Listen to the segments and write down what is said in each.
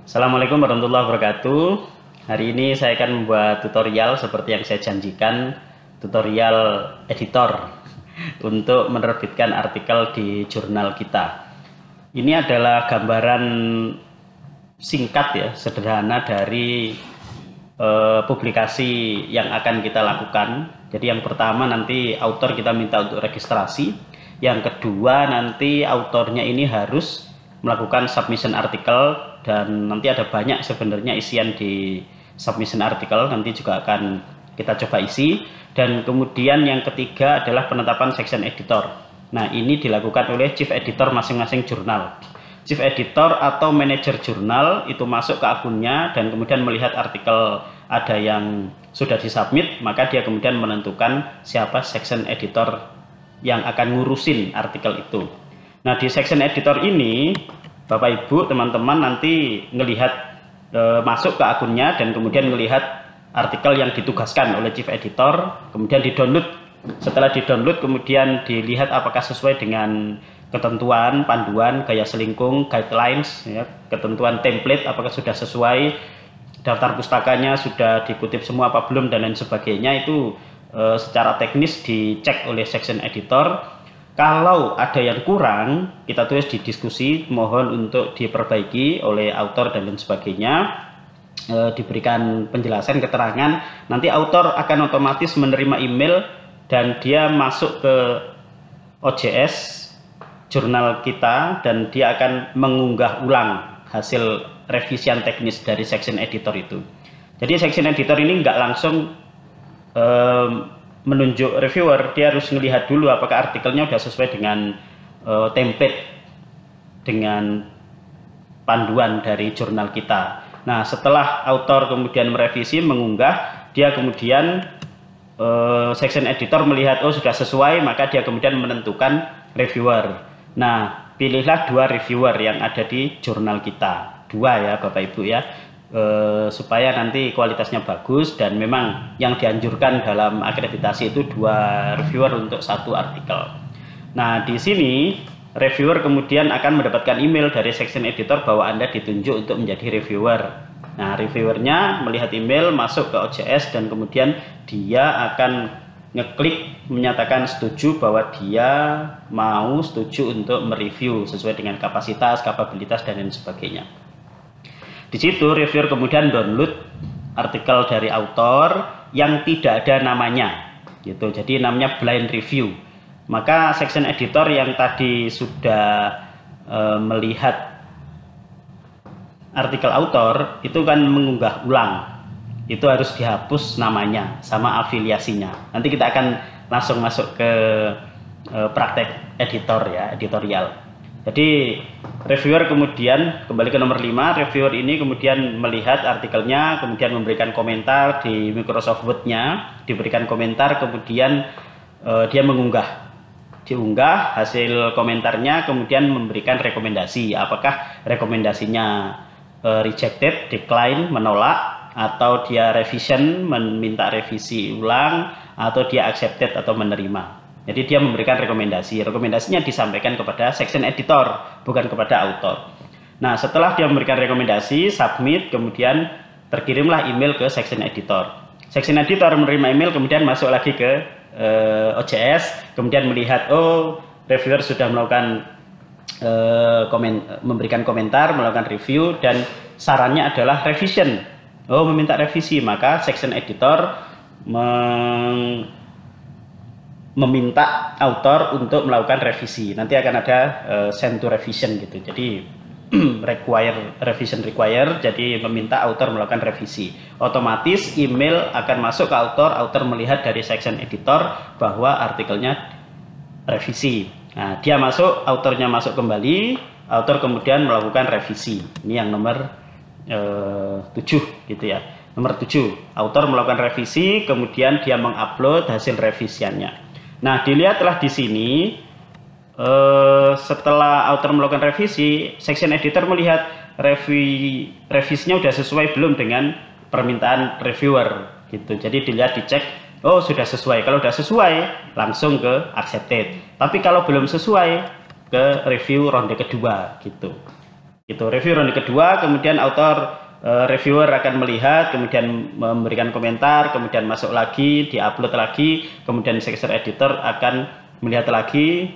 Assalamualaikum warahmatullahi wabarakatuh. Hari ini saya akan membuat tutorial seperti yang saya janjikan, tutorial editor untuk menerbitkan artikel di jurnal kita. Ini adalah gambaran singkat ya, sederhana dari publikasi yang akan kita lakukan. Jadi yang pertama nanti author kita minta untuk registrasi. Yang kedua nanti autornya ini harus melakukan submission artikel, dan nanti ada banyak sebenarnya isian di submission artikel, nanti juga akan kita coba isi. Dan kemudian yang ketiga adalah penetapan section editor. Nah, ini dilakukan oleh chief editor masing-masing jurnal. Chief editor atau manajer jurnal itu masuk ke akunnya dan kemudian melihat artikel ada yang sudah disubmit, maka dia kemudian menentukan siapa section editor yang akan ngurusin artikel itu. Nah, di section editor ini Bapak Ibu teman-teman nanti ngelihat masuk ke akunnya dan kemudian melihat artikel yang ditugaskan oleh chief editor, kemudian di-download. Setelah di-download kemudian dilihat apakah sesuai dengan ketentuan, panduan, gaya selingkung, guidelines ya, ketentuan template apakah sudah sesuai, daftar pustakanya sudah dikutip semua apa belum, dan lain sebagainya. Itu secara teknis dicek oleh section editor. Kalau ada yang kurang, kita tulis di diskusi, mohon untuk diperbaiki oleh author dan lain sebagainya, diberikan penjelasan, keterangan. Nanti author akan otomatis menerima email dan dia masuk ke OJS jurnal kita dan dia akan mengunggah ulang hasil revisian teknis dari section editor itu. Jadi section editor ini nggak langsung menunjuk reviewer, dia harus melihat dulu apakah artikelnya sudah sesuai dengan template, dengan panduan dari jurnal kita. Nah, setelah author kemudian merevisi, mengunggah, dia kemudian section editor melihat oh sudah sesuai, maka dia kemudian menentukan reviewer. Nah, pilihlah 2 reviewer yang ada di jurnal kita, 2 ya Bapak Ibu ya. Supaya nanti kualitasnya bagus, dan memang yang dianjurkan dalam akreditasi itu 2 reviewer untuk 1 artikel. Nah, di sini reviewer kemudian akan mendapatkan email dari section editor bahwa Anda ditunjuk untuk menjadi reviewer. Nah, reviewernya melihat email, masuk ke OJS dan kemudian dia akan ngeklik menyatakan setuju bahwa dia mau setuju untuk mereview sesuai dengan kapasitas, kapabilitas dan lain sebagainya. Di situ reviewer kemudian download artikel dari author yang tidak ada namanya, gitu. Jadi namanya blind review. Maka section editor yang tadi sudah melihat artikel author itu kan mengunggah ulang. Itu harus dihapus namanya sama afiliasinya. Nanti kita akan langsung masuk ke praktek editor ya, editorial. Jadi reviewer kemudian kembali ke nomor 5, reviewer ini kemudian melihat artikelnya, kemudian memberikan komentar di Microsoft Word-nya, diberikan komentar, kemudian dia diunggah hasil komentarnya, kemudian memberikan rekomendasi. Apakah rekomendasinya rejected, decline, menolak, atau dia revision, meminta revisi ulang, atau dia accepted atau menerima. Jadi dia memberikan rekomendasi. Rekomendasinya disampaikan kepada section editor, bukan kepada author. Nah, setelah dia memberikan rekomendasi, submit, kemudian terkirimlah email ke section editor. Section editor menerima email, kemudian masuk lagi ke OJS, kemudian melihat, oh, reviewer sudah melakukan memberikan komentar, melakukan review, dan sarannya adalah revision. Oh, meminta revisi, maka section editor meminta author untuk melakukan revisi. Nanti akan ada send to revision gitu. Jadi revision require, jadi meminta author melakukan revisi. Otomatis email akan masuk ke author melihat dari section editor bahwa artikelnya revisi. Nah, dia masuk, authornya masuk kembali, author kemudian melakukan revisi. Ini yang nomor 7 gitu ya. Nomor 7, author melakukan revisi, kemudian dia mengupload hasil revisiannya. Nah, dilihatlah di sini setelah author melakukan revisi, section editor melihat revisinya sudah sesuai belum dengan permintaan reviewer gitu. Jadi dilihat, dicek, oh sudah sesuai. Kalau sudah sesuai langsung ke accepted. Tapi kalau belum sesuai ke review ronde kedua gitu. Itu review ronde kedua, kemudian author reviewer akan melihat, kemudian memberikan komentar, kemudian masuk lagi, diupload lagi, kemudian section editor akan melihat lagi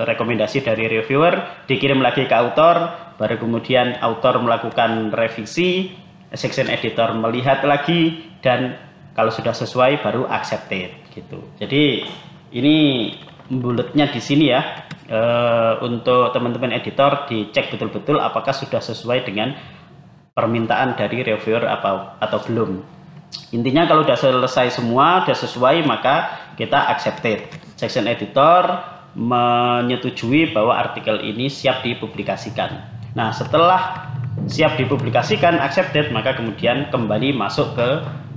rekomendasi dari reviewer, dikirim lagi ke author, baru kemudian author melakukan revisi, section editor melihat lagi, dan kalau sudah sesuai baru accepted gitu. Jadi ini bulatnya di sini ya, untuk teman-teman editor dicek betul-betul apakah sudah sesuai dengan permintaan dari reviewer atau belum. Intinya kalau sudah selesai semua, sudah sesuai, maka kita accepted. Section editor menyetujui bahwa artikel ini siap dipublikasikan. Nah, setelah siap dipublikasikan, accepted, maka kemudian kembali masuk ke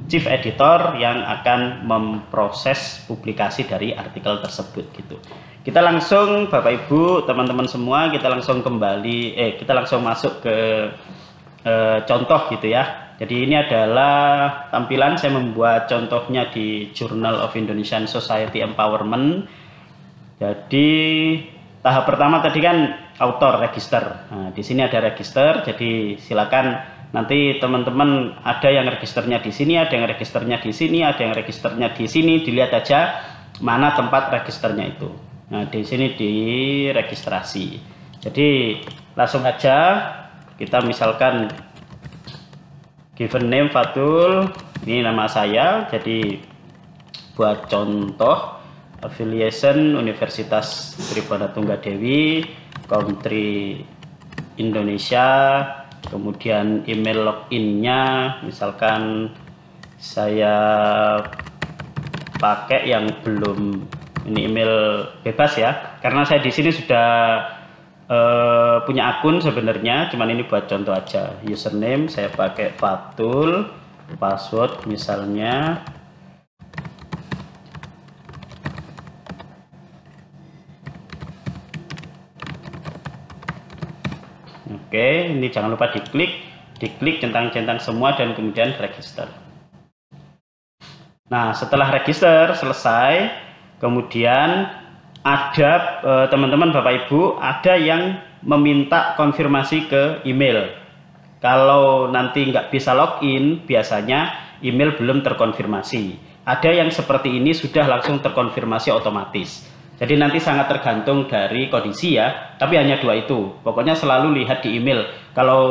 chief editor yang akan memproses publikasi dari artikel tersebut gitu. Kita langsung, Bapak Ibu, teman-teman semua, kita langsung kembali, kita langsung masuk ke contoh gitu ya. Jadi ini adalah tampilan, saya membuat contohnya di Journal of Indonesian Society Empowerment. Jadi tahap pertama tadi kan author register. Nah, di sini ada register, jadi silakan nanti teman-teman ada yang registernya di sini, ada yang registernya di sini, ada yang registernya di sini, dilihat aja mana tempat registernya itu. Nah, di sini di registrasi. Jadi langsung aja kita misalkan given name Fatul, ini nama saya, jadi buat contoh affiliation Universitas Tribhuwana Tunggadewi, country Indonesia, kemudian email loginnya misalkan saya pakai yang belum, ini email bebas ya, karena saya di sini sudah punya akun sebenarnya, cuman ini buat contoh aja. Username saya pakai Fatul, password misalnya oke, ini jangan lupa diklik centang-centang semua dan kemudian register. Nah, setelah register selesai, kemudian ada teman-teman Bapak Ibu ada yang meminta konfirmasi ke email. Kalau nanti nggak bisa login, biasanya email belum terkonfirmasi. Ada yang seperti ini sudah langsung terkonfirmasi otomatis. Jadi nanti sangat tergantung dari kondisi ya, tapi hanya dua itu. Pokoknya selalu lihat di email. Kalau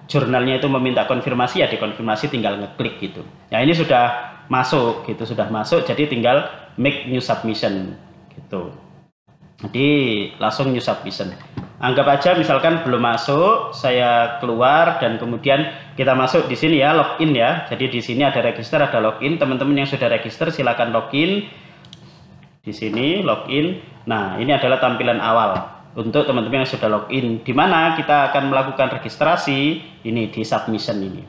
jurnalnya itu meminta konfirmasi, ya dikonfirmasi, tinggal ngeklik gitu. Ya ini sudah masuk gitu, sudah masuk, jadi tinggal make new submission gitu. Jadi langsung new submission. Anggap aja misalkan belum masuk, saya keluar dan kemudian kita masuk di sini ya, login ya. Jadi di sini ada register, ada login. Teman-teman yang sudah register silakan login. Di sini login. Nah, ini adalah tampilan awal untuk teman-teman yang sudah login, di mana kita akan melakukan registrasi ini di submission ini.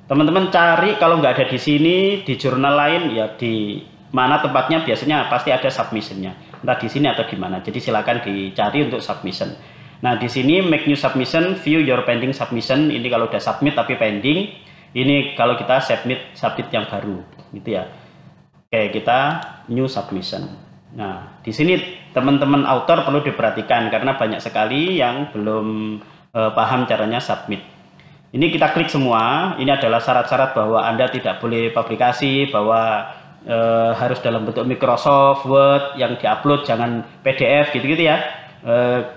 Teman-teman cari, kalau nggak ada di sini, di jurnal lain ya di mana tempatnya biasanya pasti ada submissionnya, entah di sini atau di mana. Jadi silakan dicari untuk submission. Nah, di sini make new submission, view your pending submission. Ini kalau udah submit tapi pending. Ini kalau kita submit yang baru, gitu ya. Oke, kita new submission. Nah, di sini teman-teman author perlu diperhatikan karena banyak sekali yang belum paham caranya submit. Ini kita klik semua. Ini adalah syarat-syarat bahwa Anda tidak boleh publikasi, bahwa harus dalam bentuk Microsoft Word, yang diupload jangan PDF gitu-gitu ya.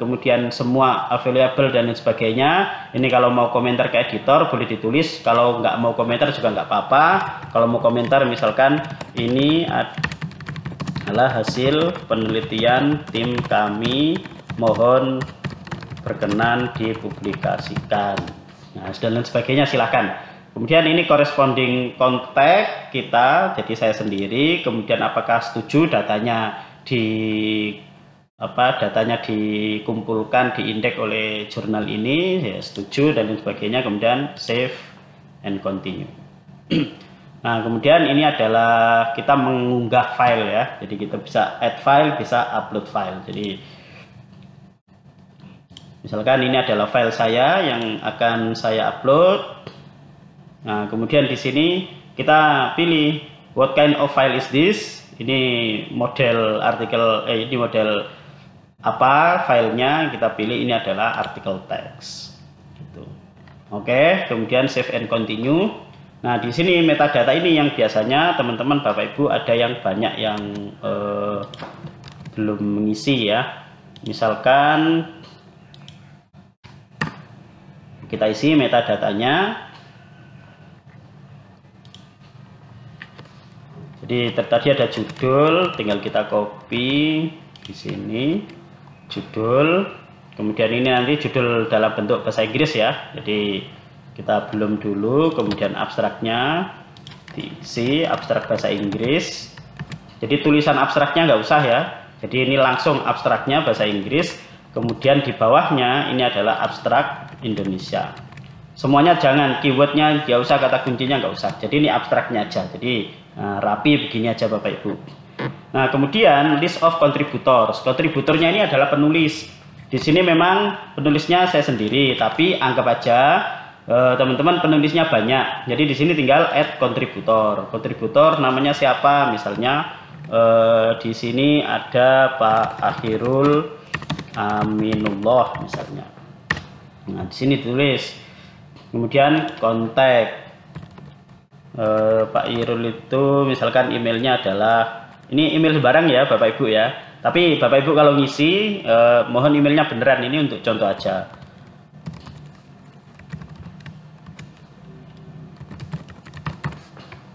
Kemudian semua available dan lain sebagainya. Ini kalau mau komentar ke editor boleh ditulis, kalau nggak mau komentar juga nggak apa-apa. Kalau mau komentar misalkan ini adalah hasil penelitian tim kami, mohon berkenan dipublikasikan, nah dan lain sebagainya, silahkan. Kemudian ini corresponding kontak kita, jadi saya sendiri. Kemudian apakah setuju datanya dikumpulkan, diindeks oleh jurnal ini, ya setuju dan lain sebagainya. Kemudian save and continue. Nah, kemudian ini adalah kita mengunggah file ya. Jadi kita bisa add file, bisa upload file. Jadi misalkan ini adalah file saya yang akan saya upload. Nah, kemudian di sini kita pilih what kind of file is this? Ini model artikel, ini model apa filenya? Kita pilih ini adalah artikel text. gitu. Oke, kemudian save and continue. Nah, di sini metadata ini yang biasanya teman-teman Bapak Ibu ada yang banyak yang belum mengisi ya. Misalkan kita isi metadatanya. Jadi tadi ada judul, tinggal kita copy di sini judul. Kemudian ini nanti judul dalam bentuk bahasa Inggris ya. Jadi kita belum dulu, kemudian abstraknya diisi abstrak bahasa Inggris. Jadi tulisan abstraknya nggak usah ya. Jadi ini langsung abstraknya bahasa Inggris. Kemudian di bawahnya ini adalah abstrak Indonesia. Semuanya jangan, keywordnya nggak usah, kata kuncinya nggak usah. Jadi ini abstraknya aja. Jadi rapi begini aja Bapak Ibu. Nah, kemudian list of contributors. Kontributornya ini adalah penulis. Di sini memang penulisnya saya sendiri, tapi anggap aja teman-teman penulisnya banyak. Jadi di sini tinggal add contributor. Kontributor namanya siapa? Misalnya di sini ada Pak Akhirul Aminullah misalnya. Nah, di sini tulis. Kemudian kontak. Pak Irul itu misalkan emailnya adalah, ini email sembarang ya Bapak Ibu ya, tapi Bapak Ibu kalau ngisi mohon emailnya beneran, ini untuk contoh aja.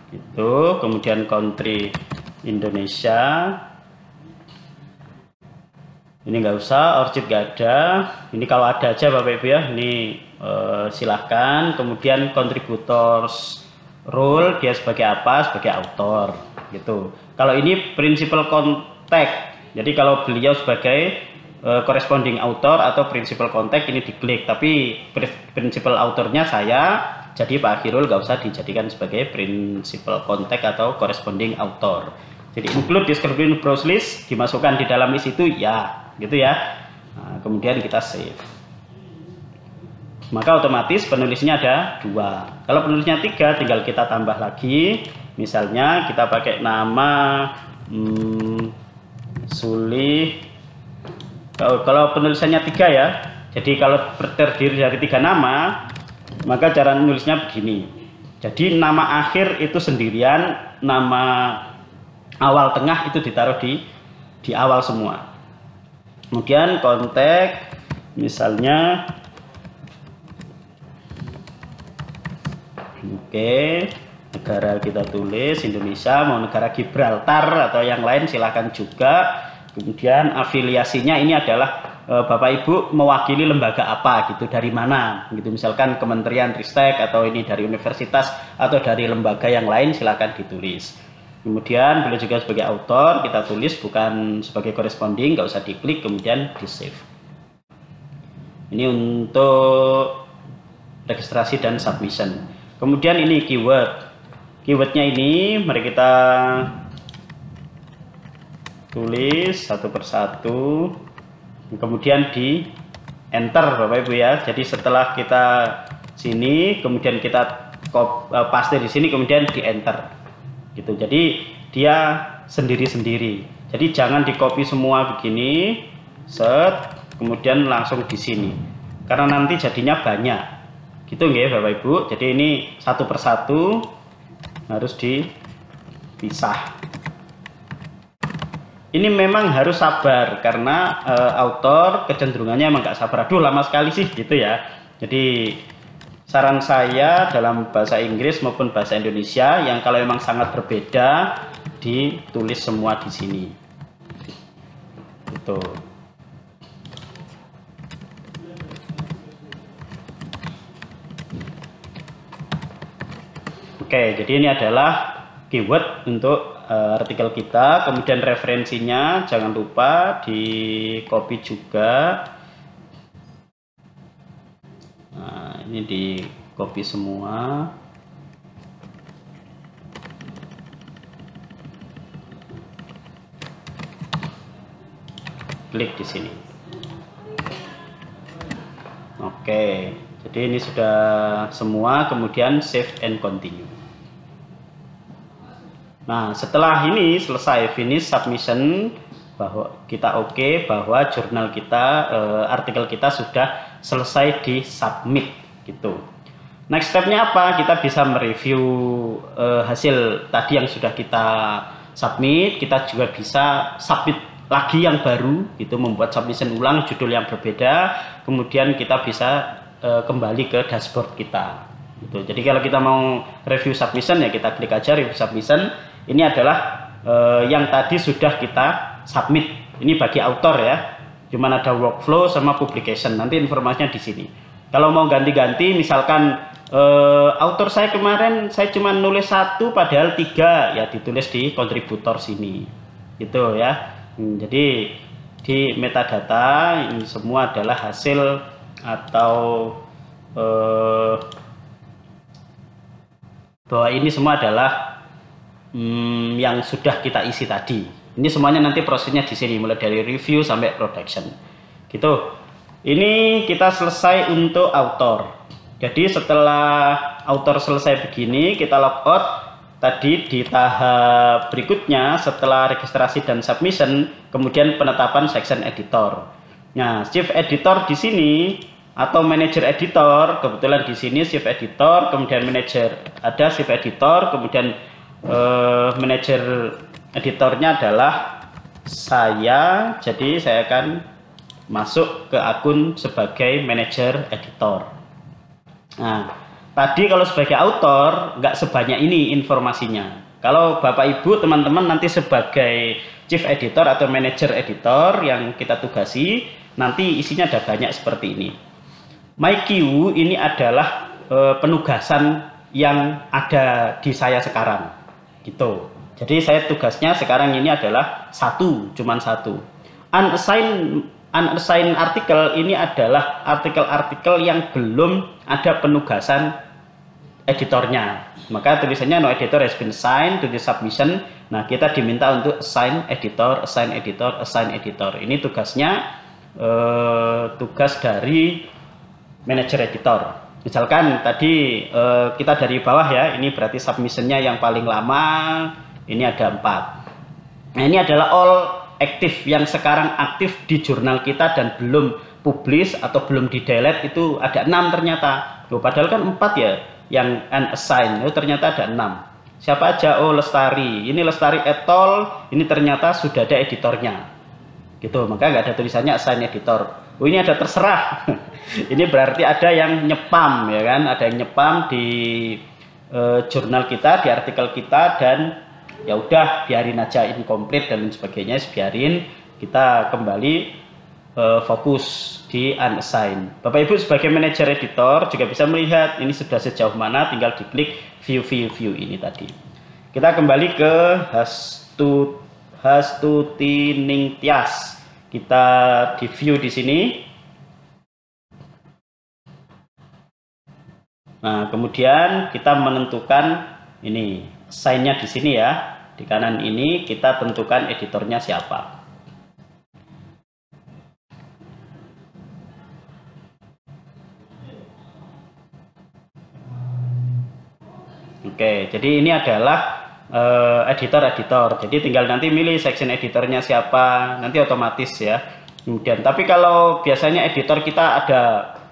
Itu kemudian country Indonesia, ini nggak usah, orchid nggak ada, ini kalau ada aja Bapak Ibu ya, ini silahkan. Kemudian contributors role, dia sebagai apa? Sebagai author gitu. Kalau ini principal contact, jadi kalau beliau sebagai corresponding author atau principal contact ini diklik, tapi principal authornya saya, jadi Pak Akhirul gak usah dijadikan sebagai principal contact atau corresponding author. Jadi include description browse list, dimasukkan di dalam list itu ya, gitu ya. Nah, kemudian kita save. Maka otomatis penulisnya ada 2. Kalau penulisnya 3, tinggal kita tambah lagi. Misalnya kita pakai nama Suli. Kalau penulisannya 3 ya. Jadi kalau terdiri dari 3 nama, maka cara menulisnya begini. Jadi nama akhir itu sendirian, nama awal tengah itu ditaruh di awal semua. Kemudian kontak, misalnya oke, negara kita tulis Indonesia, mau negara Gibraltar atau yang lain silahkan juga. Kemudian afiliasinya ini adalah Bapak Ibu mewakili lembaga apa gitu, dari mana gitu, misalkan Kementerian Ristek atau ini dari universitas atau dari lembaga yang lain, silahkan ditulis. Kemudian beliau juga sebagai author, kita tulis, bukan sebagai corresponding, nggak usah diklik, kemudian di save. Ini untuk registrasi dan submission. Kemudian ini keyword. Keywordnya ini mari kita tulis satu persatu. Kemudian di enter Bapak Ibu ya. Jadi setelah kita sini, kemudian kita paste di sini, kemudian di enter. Gitu. Jadi dia sendiri-sendiri. Jadi jangan di copy semua begini, set, kemudian langsung di sini. Karena nanti jadinya banyak. Gitu nggih Bapak Ibu. Jadi ini satu persatu harus dipisah. Ini memang harus sabar karena author kecenderungannya emang nggak sabar. Aduh lama sekali sih gitu ya. Jadi saran saya dalam bahasa Inggris maupun bahasa Indonesia yang kalau memang sangat berbeda ditulis semua di sini. Gitu. Oke, jadi ini adalah keyword untuk artikel kita. Kemudian referensinya jangan lupa di copy juga. Nah, ini di copy semua. Klik di sini. Oke, jadi ini sudah semua, kemudian save and continue. Nah, setelah ini selesai finish submission, bahwa kita oke, bahwa jurnal kita, artikel kita sudah selesai di submit. gitu. Next stepnya apa? Kita bisa mereview hasil tadi yang sudah kita submit. Kita juga bisa submit lagi yang baru, gitu, membuat submission ulang judul yang berbeda. Kemudian kita bisa kembali ke dashboard kita. Gitu. Jadi kalau kita mau review submission ya kita klik aja review submission. Ini adalah yang tadi sudah kita submit. Ini bagi author ya. Cuman ada workflow sama publication. Nanti informasinya di sini. Kalau mau ganti-ganti, misalkan author saya kemarin saya cuma nulis 1 padahal 3, ya ditulis di kontributor sini, gitu ya. Jadi di metadata ini semua adalah hasil atau bahwa ini semua adalah yang sudah kita isi tadi. Ini semuanya nanti prosesnya di sini, mulai dari review sampai production, gitu. Ini kita selesai untuk author. Jadi setelah author selesai begini, kita logout. Tadi di tahap berikutnya setelah registrasi dan submission, kemudian penetapan section editor. Nah, chief editor di sini atau manager editor, kebetulan di sini chief editor, kemudian manager ada chief editor, kemudian manager editornya adalah saya. Jadi saya akan masuk ke akun sebagai manager editor. Nah, tadi kalau sebagai author nggak sebanyak ini informasinya. Kalau Bapak Ibu teman-teman nanti sebagai chief editor atau manager editor yang kita tugasi, nanti isinya ada banyak seperti ini. MyQ ini adalah penugasan yang ada di saya sekarang, gitu. Jadi saya tugasnya sekarang ini adalah cuman satu. Unassigned artikel ini adalah artikel-artikel yang belum ada penugasan editornya. Maka tulisannya no editor has been assigned to the submission. Nah, kita diminta untuk assign editor, assign editor, assign editor. Ini tugasnya tugas dari manager editor. Misalkan tadi kita dari bawah ya, ini berarti submissionnya yang paling lama, ini ada 4. Nah, ini adalah all aktif yang sekarang aktif di jurnal kita dan belum publish atau belum di delete itu ada 6 ternyata. Loh, padahal kan 4 ya yang unassigned. Oh, ternyata ada 6. Siapa aja? Oh, Lestari. Ini Lestari et al. Ini ternyata sudah ada editornya. Gitu, maka nggak ada tulisannya assign editor. Oh, ini ada terserah. Ini berarti ada yang nyepam ya kan? Ada yang nyepam di jurnal kita, di artikel kita, dan ya udah biarin aja incomplete dan lain sebagainya, biarin. Kita kembali fokus di unassigned. Bapak Ibu sebagai manajer editor juga bisa melihat ini sudah sejauh mana, tinggal diklik view ini tadi. Kita kembali ke Hastuti Ningtyas. Kita di view di sini. Nah, kemudian kita menentukan ini sign-nya di sini ya. Di kanan ini kita tentukan editornya siapa. Oke, jadi ini adalah editor. Jadi tinggal nanti milih section editornya siapa, nanti otomatis ya. Kemudian, tapi kalau biasanya editor kita ada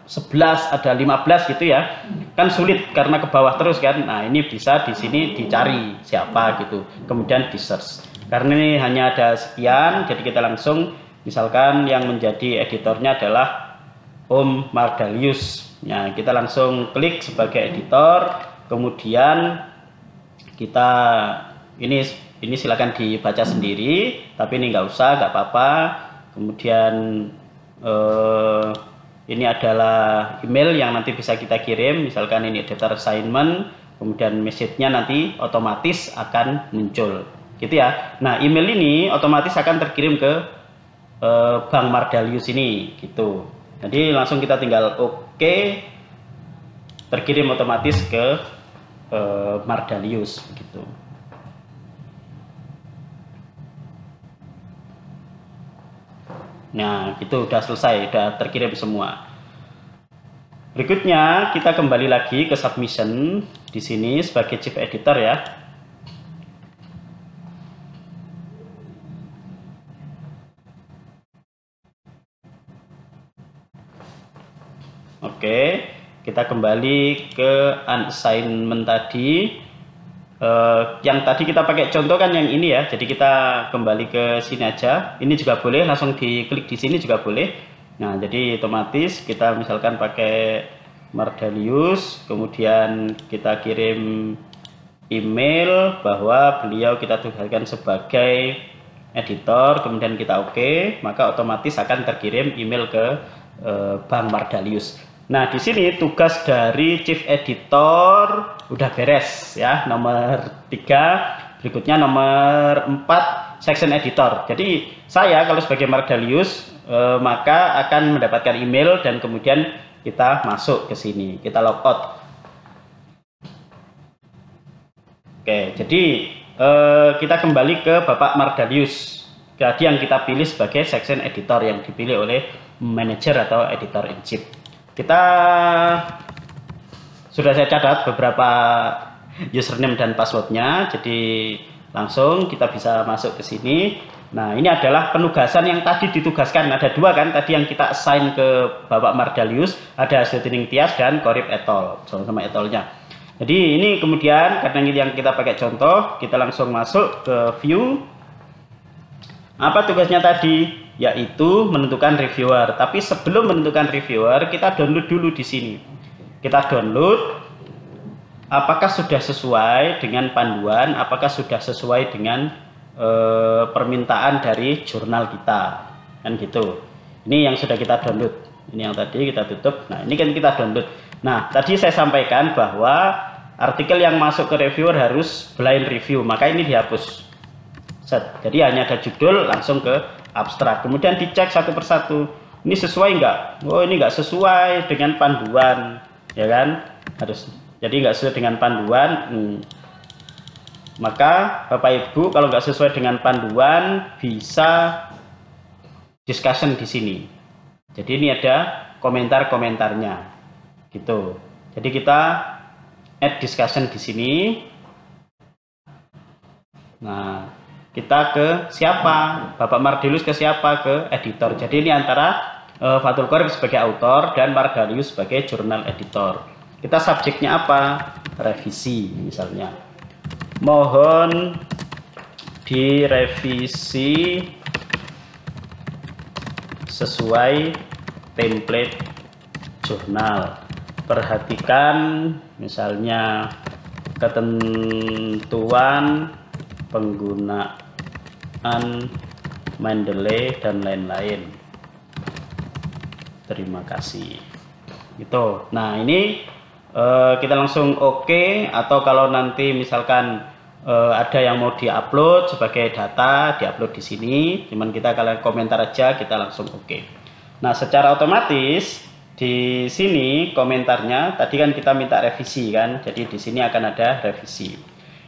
11, ada 15 gitu ya, kan sulit karena ke bawah terus kan. Nah, ini bisa di sini dicari siapa gitu, kemudian di search. Karena ini hanya ada sekian, jadi kita langsung misalkan yang menjadi editornya adalah Om Mardalius. Nah, kita langsung klik sebagai editor, kemudian kita ini silakan dibaca sendiri, tapi ini nggak usah, nggak apa-apa. Kemudian ini adalah email yang nanti bisa kita kirim, misalkan ini editor assignment, kemudian message-nya nanti otomatis akan muncul, gitu ya. Nah, email ini otomatis akan terkirim ke Bang Mardalius ini, gitu. Jadi langsung kita tinggal oke, terkirim otomatis ke Mardalius, begitu. Nah, itu udah selesai, udah terkirim semua. Berikutnya kita kembali lagi ke submission di sini sebagai chief editor ya. Oke, kita kembali ke unassignment tadi. Yang tadi kita pakai contoh kan yang ini ya, jadi kita kembali ke sini aja. Ini juga boleh, langsung diklik di sini juga boleh. Nah, jadi otomatis kita misalkan pakai Mardalius, kemudian kita kirim email bahwa beliau kita tugaskan sebagai editor, kemudian kita oke, maka otomatis akan terkirim email ke Bang Mardalius. Nah, di sini tugas dari Chief Editor udah beres ya, nomor 3. Berikutnya nomor 4, Section Editor. Jadi saya kalau sebagai Mardalius maka akan mendapatkan email dan kemudian kita masuk ke sini, kita logout. Oke, jadi kita kembali ke Bapak Mardalius. Tadi yang kita pilih sebagai Section Editor yang dipilih oleh manager atau editor in chief. Kita sudah saya catat beberapa username dan passwordnya, jadi langsung kita bisa masuk ke sini. Nah, ini adalah penugasan yang tadi ditugaskan. Ada 2 kan, tadi yang kita assign ke Bapak Mardalius, ada Zetting Tias dan Korib et al. Sama-sama et al-nya. Jadi ini kemudian karena ini yang kita pakai contoh, kita langsung masuk ke view. Apa tugasnya tadi? Yaitu menentukan reviewer. Tapi sebelum menentukan reviewer, kita download dulu di sini. Kita download apakah sudah sesuai dengan panduan, apakah sudah sesuai dengan permintaan dari jurnal kita, kan gitu. Ini yang sudah kita download. Ini yang tadi kita tutup. Nah, ini kan kita download. Nah, tadi saya sampaikan bahwa artikel yang masuk ke reviewer harus blind review, maka ini dihapus. Jadi hanya ada judul, langsung ke abstrak, kemudian dicek satu persatu, ini sesuai nggak? Oh, ini nggak sesuai dengan panduan, ya kan? Harus, jadi nggak sesuai dengan panduan. Maka Bapak Ibu kalau nggak sesuai dengan panduan bisa discussion di sini. Jadi ini ada komentar-komentarnya, gitu. Jadi kita add discussion di sini. Nah, kita ke siapa? Bapak Mardalius ke siapa? Ke editor. Jadi ini antara Fathul Qorib sebagai autor dan Mardalius sebagai jurnal editor. Kita subjeknya apa? Revisi misalnya. Mohon direvisi sesuai template jurnal. Perhatikan misalnya ketentuan penggunaan Mendeley dan lain-lain. Terima kasih. Gitu. Nah, ini kita langsung oke, atau kalau nanti misalkan ada yang mau diupload sebagai data, diupload di sini, cuman kita kalian komentar aja, kita langsung oke. Nah, secara otomatis di sini komentarnya tadi kan kita minta revisi kan, jadi di sini akan ada revisi.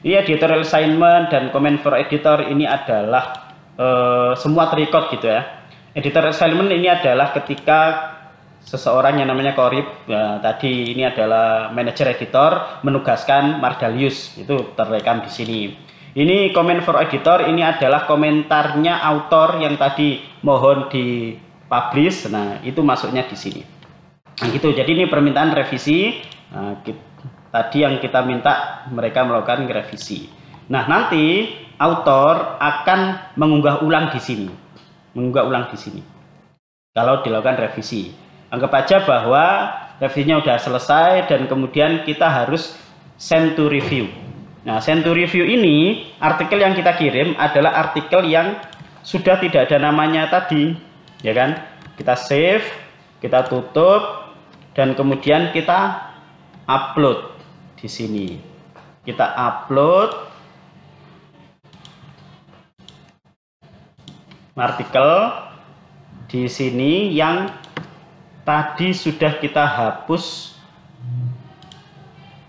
Ini editorial assignment dan comment for editor ini adalah semua terrecord gitu ya. Editorial assignment ini adalah ketika seseorang yang namanya Qorib, ya, tadi ini adalah manager editor menugaskan Mardalius, itu terekam di sini. Ini comment for editor ini adalah komentarnya autor yang tadi mohon dipublish. Nah, itu masuknya di sini. Nah, gitu. Jadi ini permintaan revisi. Nah, tadi yang kita minta mereka melakukan revisi. Nah, nanti autor akan mengunggah ulang di sini. Mengunggah ulang di sini. Kalau dilakukan revisi. Anggap aja bahwa revisinya sudah selesai dan kemudian kita harus send to review. Nah, send to review ini, artikel yang kita kirim adalah artikel yang sudah tidak ada namanya tadi, ya kan? Kita save, kita tutup, dan kemudian kita upload di sini. Kita upload artikel di sini yang tadi sudah kita hapus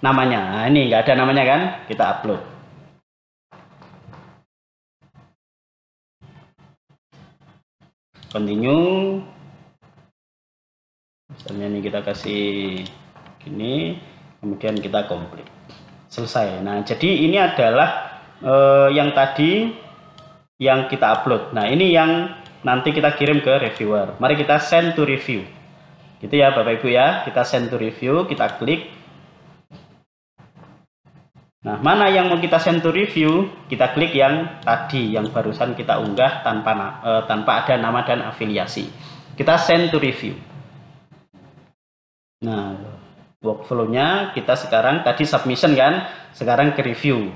namanya. Nah, ini nggak ada namanya kan? Kita upload. Continue. Misalnya ini kita kasih gini. Kemudian kita komplit, selesai. Nah, jadi ini adalah yang tadi yang kita upload. Nah, ini yang nanti kita kirim ke reviewer. Mari kita send to review. Gitu ya Bapak Ibu ya. Kita send to review, kita klik. Nah, mana yang mau kita send to review? Kita klik yang tadi, yang barusan kita unggah tanpa ada nama dan afiliasi. Kita send to review. Nah, workflow-nya kita sekarang tadi submission kan, sekarang ke review.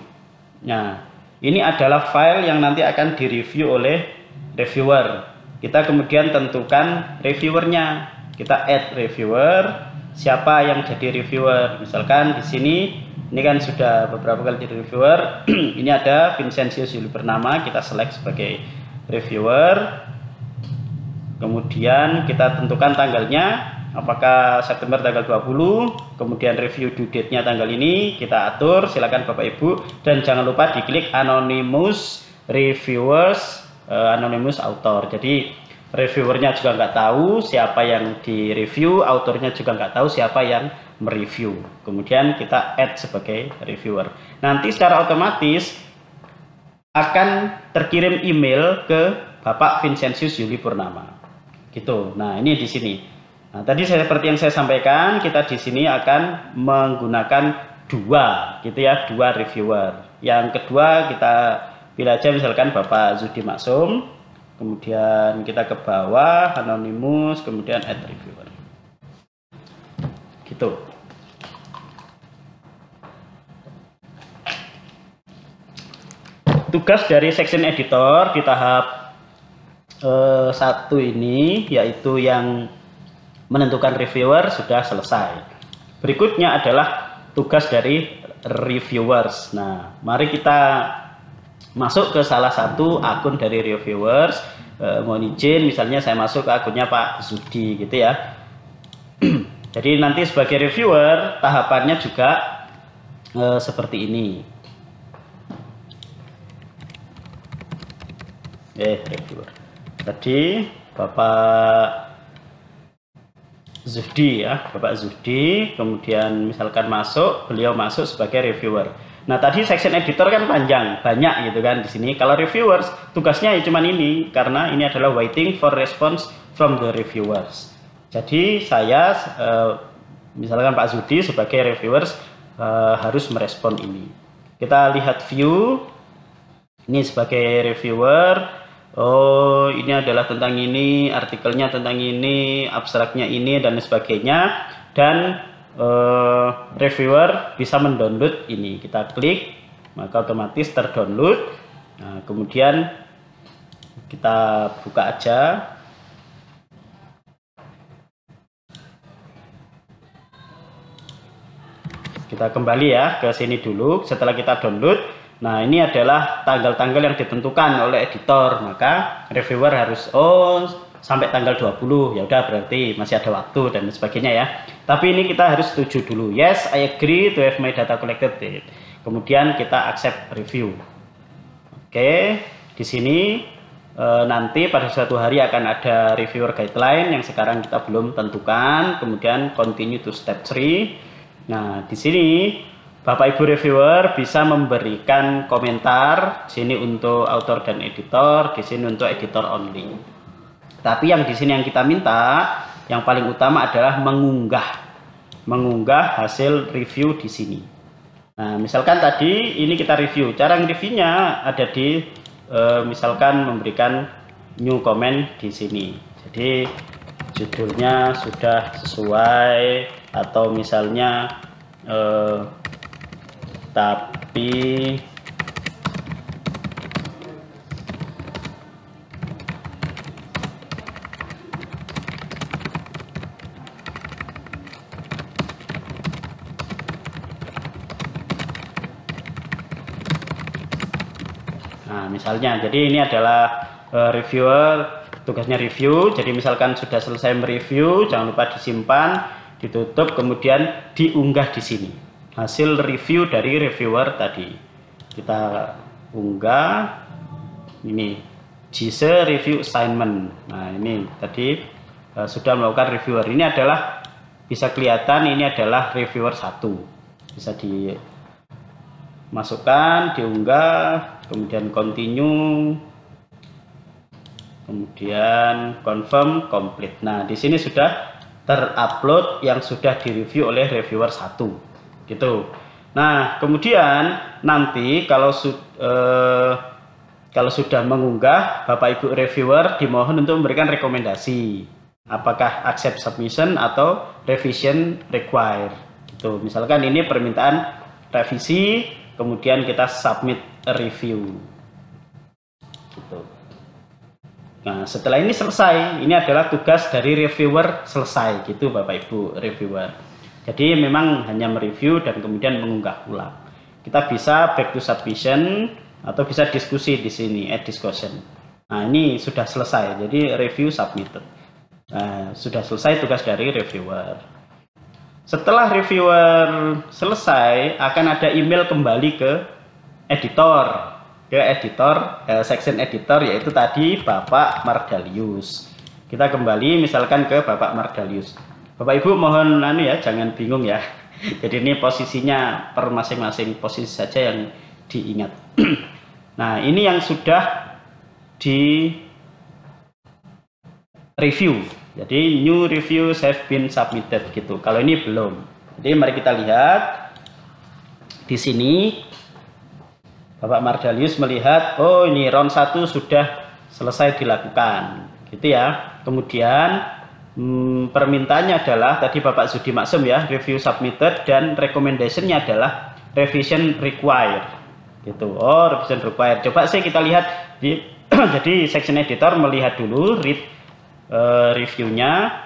Nah, ini adalah file yang nanti akan direview oleh reviewer. Kita kemudian tentukan reviewernya. Kita add reviewer, siapa yang jadi reviewer. Misalkan di sini, ini kan sudah beberapa kali jadi reviewer. Ini ada Vincentius Yuli Purnama, kita select sebagai reviewer. Kemudian kita tentukan tanggalnya, apakah September tanggal 20, kemudian review due date-nya tanggal ini, kita atur, silakan Bapak Ibu, dan jangan lupa diklik anonymous reviewers, anonymous author. Jadi reviewernya juga nggak tahu siapa yang di review, autornya juga nggak tahu siapa yang mereview. Kemudian kita add sebagai reviewer. Nanti secara otomatis akan terkirim email ke Bapak Vincentius Yuli Purnama. Gitu. Nah, ini di sini. Nah, tadi seperti yang saya sampaikan, kita di sini akan menggunakan dua, gitu ya, dua reviewer. Yang kedua kita pilih aja misalkan Bapak Zudi Maksum, kemudian kita ke bawah anonymous, kemudian add reviewer. Gitu. Tugas dari section editor di tahap 1 ini, yaitu yang menentukan reviewer, sudah selesai. Berikutnya adalah tugas dari reviewers. Nah, mari kita masuk ke salah satu akun dari reviewers. Mohon izin, misalnya saya masuk ke akunnya Pak Zudi, gitu ya. Jadi nanti sebagai reviewer tahapannya juga seperti ini. Reviewer. Tadi Bapak Zudi ya, Bapak Zudi, kemudian misalkan masuk, beliau masuk sebagai reviewer. Nah, tadi section editor kan panjang, banyak gitu kan di sini. Kalau reviewers tugasnya ya cuma ini, karena ini adalah waiting for response from the reviewers. Jadi saya misalkan Pak Zudi sebagai reviewers harus merespon ini. Kita lihat view. Ini sebagai reviewer. Oh, ini adalah tentang ini, artikelnya tentang ini, abstraknya ini, dan sebagainya. Dan reviewer bisa mendownload ini. Kita klik, maka otomatis terdownload. Nah, kemudian kita buka aja. Kita kembali ya ke sini dulu. Setelah kita download, nah ini adalah tanggal-tanggal yang ditentukan oleh editor. Maka reviewer harus sampai tanggal 20, ya udah berarti masih ada waktu dan sebagainya ya. Tapi ini kita harus setuju dulu. Yes, I agree to have my data collected. Kemudian kita accept review. Oke, di sini nanti pada suatu hari akan ada reviewer guideline yang sekarang kita belum tentukan. Kemudian continue to step 3. Nah, di sini Bapak Ibu reviewer bisa memberikan komentar. Di sini untuk author dan editor, di sini untuk editor only. Tapi yang di sini yang kita minta, yang paling utama adalah mengunggah hasil review di sini. Nah, misalkan tadi ini kita review. Cara nge-reviewnya ada di misalkan memberikan new comment di sini. Jadi judulnya sudah sesuai, atau misalnya tapi misalnya, jadi ini adalah reviewer, tugasnya review. Jadi misalkan sudah selesai mereview, jangan lupa disimpan, ditutup, kemudian diunggah di sini hasil review dari reviewer tadi. Kita unggah ini JISE review assignment. Nah, ini tadi sudah melakukan reviewer. Ini adalah bisa kelihatan ini adalah reviewer 1. Bisa dimasukkan, diunggah, kemudian continue, kemudian confirm, complete. Nah, di sini sudah terupload yang sudah direview oleh reviewer 1 gitu. Nah kemudian nanti kalau sudah mengunggah, Bapak Ibu reviewer dimohon untuk memberikan rekomendasi apakah accept submission atau revision required gitu. Misalkan ini permintaan revisi, kemudian kita submit a review gitu. Nah setelah ini selesai, ini adalah tugas dari reviewer selesai gitu Bapak Ibu reviewer. Jadi memang hanya mereview dan kemudian mengunggah ulang. Kita bisa back to submission atau bisa diskusi di sini, add discussion. Nah ini sudah selesai, jadi review submitted. Nah, sudah selesai tugas dari reviewer. Setelah reviewer selesai, akan ada email kembali ke editor, section editor, yaitu tadi Bapak Mardalius. Kita kembali misalkan ke Bapak Mardalius. Bapak Ibu mohon ya, jangan bingung ya. Jadi ini posisinya per masing-masing posisi saja yang diingat. Nah ini yang sudah di review, jadi new reviews have been submitted gitu. Kalau ini belum, jadi mari kita lihat di sini. Bapak Mardalius melihat, oh ini round 1 sudah selesai dilakukan gitu ya. Kemudian permintaannya adalah tadi Bapak Zudi Maksum ya, review submitted, dan recommendationnya adalah revision required gitu. Oh revision required, coba sih kita lihat di jadi section editor melihat dulu read reviewnya,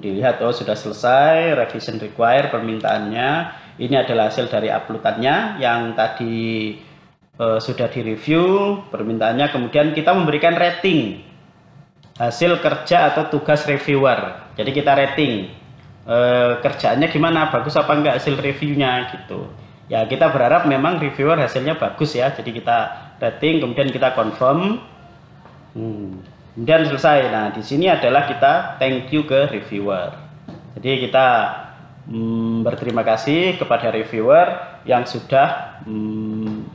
dilihat oh sudah selesai, revision required permintaannya. Ini adalah hasil dari uploadannya yang tadi sudah direview permintaannya. Kemudian kita memberikan rating hasil kerja atau tugas reviewer. Jadi kita rating kerjaannya gimana, bagus apa enggak hasil reviewnya gitu. Ya kita berharap memang reviewer hasilnya bagus ya. Jadi kita rating, kemudian kita confirm. Kemudian selesai. Nah di sini adalah kita thank you ke reviewer. Jadi kita berterima kasih kepada reviewer yang sudah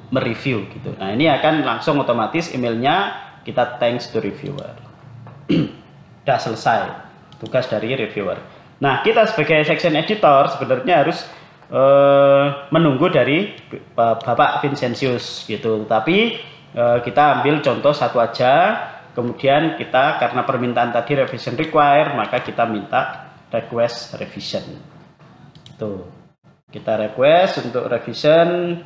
mereview gitu. Nah ini akan langsung otomatis emailnya kita thanks to reviewer. Sudah selesai tugas dari reviewer. Nah kita sebagai section editor sebenarnya harus menunggu dari Bapak Vincentius gitu. Tetapi kita ambil contoh satu aja. Kemudian kita karena permintaan tadi revision required, maka kita minta request revision. Tuh, kita request untuk revision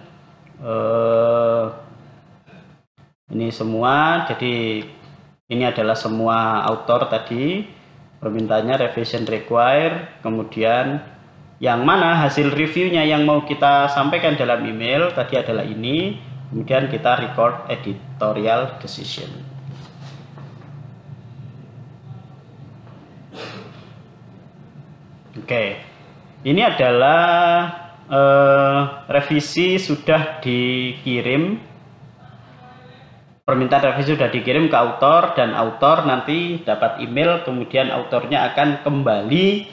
ini semua. Jadi ini adalah semua author tadi permintaannya revision required. Kemudian yang mana hasil reviewnya yang mau kita sampaikan dalam email tadi adalah ini. Kemudian kita record editorial decision. Oke. Ini adalah revisi sudah dikirim, permintaan revisi sudah dikirim ke author, dan author nanti dapat email, kemudian authornya akan kembali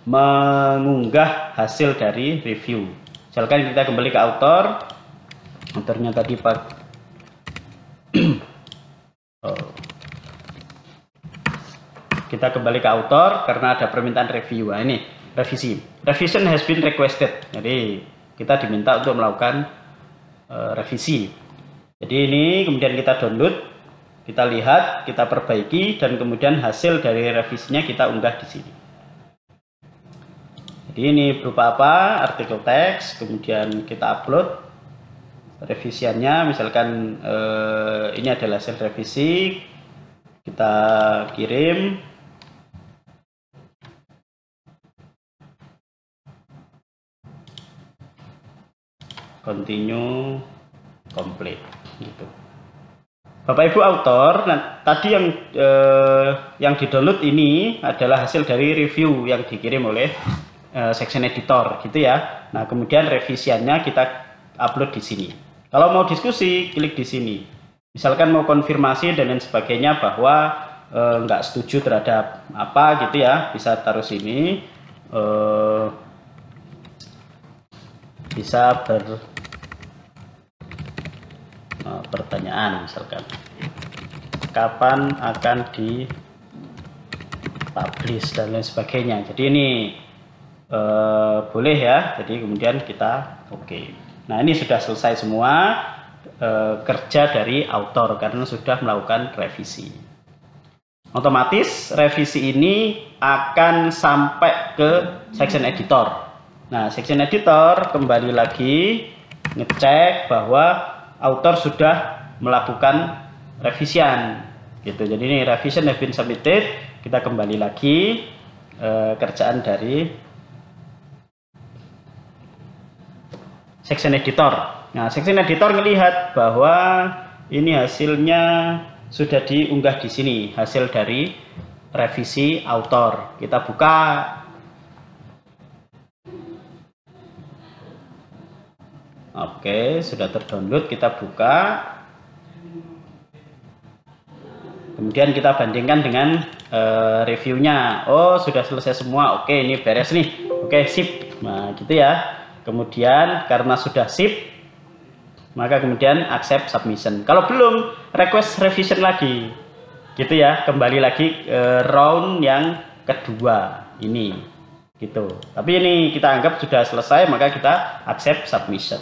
mengunggah hasil dari review. Misalkan kita kembali ke author, authornya tadi Pak kita kembali ke author karena ada permintaan review. Nah, ini revisi. Revision has been requested. Jadi kita diminta untuk melakukan revisi. Jadi ini kemudian kita download, kita lihat, kita perbaiki, dan kemudian hasil dari revisinya kita unggah di sini. Jadi ini berupa apa? Artikel teks, kemudian kita upload revisiannya. Misalkan ini adalah hasil revisi, kita kirim. Continue, complete gitu. Bapak Ibu author, nah tadi yang di-download ini adalah hasil dari review yang dikirim oleh section editor gitu ya. Nah, kemudian revisiannya kita upload di sini. Kalau mau diskusi, klik di sini. Misalkan mau konfirmasi dan lain sebagainya bahwa nggak setuju terhadap apa gitu ya, bisa taruh sini. Bisa pertanyaan misalkan kapan akan publish dan lain sebagainya. Jadi ini boleh ya, jadi kemudian kita oke. Nah, ini sudah selesai semua kerja dari author karena sudah melakukan revisi. Otomatis revisi ini akan sampai ke section editor. Nah, section editor kembali lagi ngecek bahwa author sudah melakukan revisian gitu. Jadi ini revision have been submitted. Kita kembali lagi kerjaan dari section editor. Nah, section editor melihat bahwa ini hasilnya sudah diunggah di sini, hasil dari revisi author. Kita buka. Oke, sudah terdownload, kita buka. Kemudian kita bandingkan dengan reviewnya. Oh, sudah selesai semua. Oke, ini beres nih. Oke, sip. Nah, gitu ya. Kemudian karena sudah sip, maka kemudian accept submission. Kalau belum, request revision lagi. Gitu ya, kembali lagi round yang kedua ini. Gitu. Tapi ini kita anggap sudah selesai, maka kita accept submission.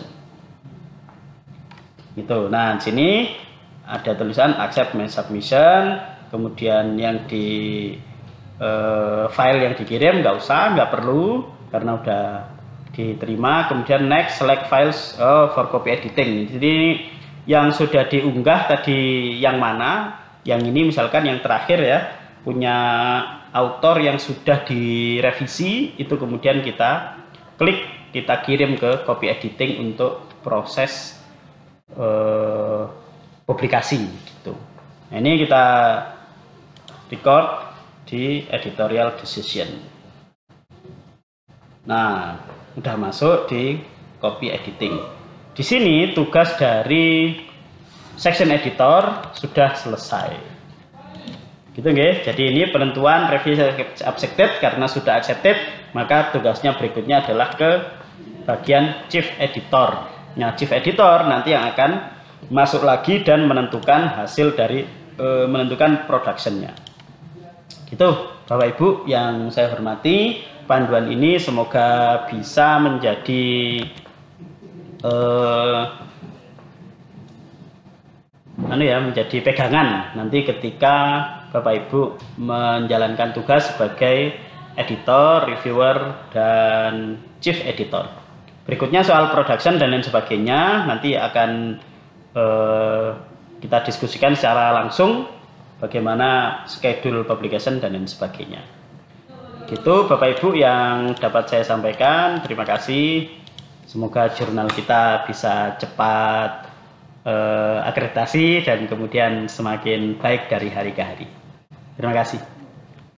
Gitu. Nah, di sini ada tulisan accept my submission. Kemudian yang di file yang dikirim nggak usah, nggak perlu karena udah diterima. Kemudian next select files for copy editing. Jadi yang sudah diunggah tadi yang mana? Yang ini misalkan yang terakhir ya, punya author yang sudah direvisi, itu kemudian kita klik, kita kirim ke copy editing untuk proses publikasi gitu. Nah, ini kita record di editorial decision. Nah, udah masuk di copy editing. Di sini tugas dari section editor sudah selesai. Gitu nggih. Jadi ini penentuan revisi accepted, karena sudah accepted, maka tugasnya berikutnya adalah ke bagian chief editor. Nah, chief editor nanti yang akan masuk lagi dan menentukan hasil dari menentukan productionnya. Gitu, Bapak Ibu yang saya hormati. Panduan ini semoga bisa menjadi menjadi pegangan nanti ketika Bapak Ibu menjalankan tugas sebagai editor, reviewer, dan chief editor. Berikutnya soal production dan lain sebagainya nanti akan kita diskusikan secara langsung, bagaimana schedule publication dan lain sebagainya. Gitu Bapak Ibu yang dapat saya sampaikan. Terima kasih. Semoga jurnal kita bisa cepat akreditasi dan kemudian semakin baik dari hari ke hari. Terima kasih.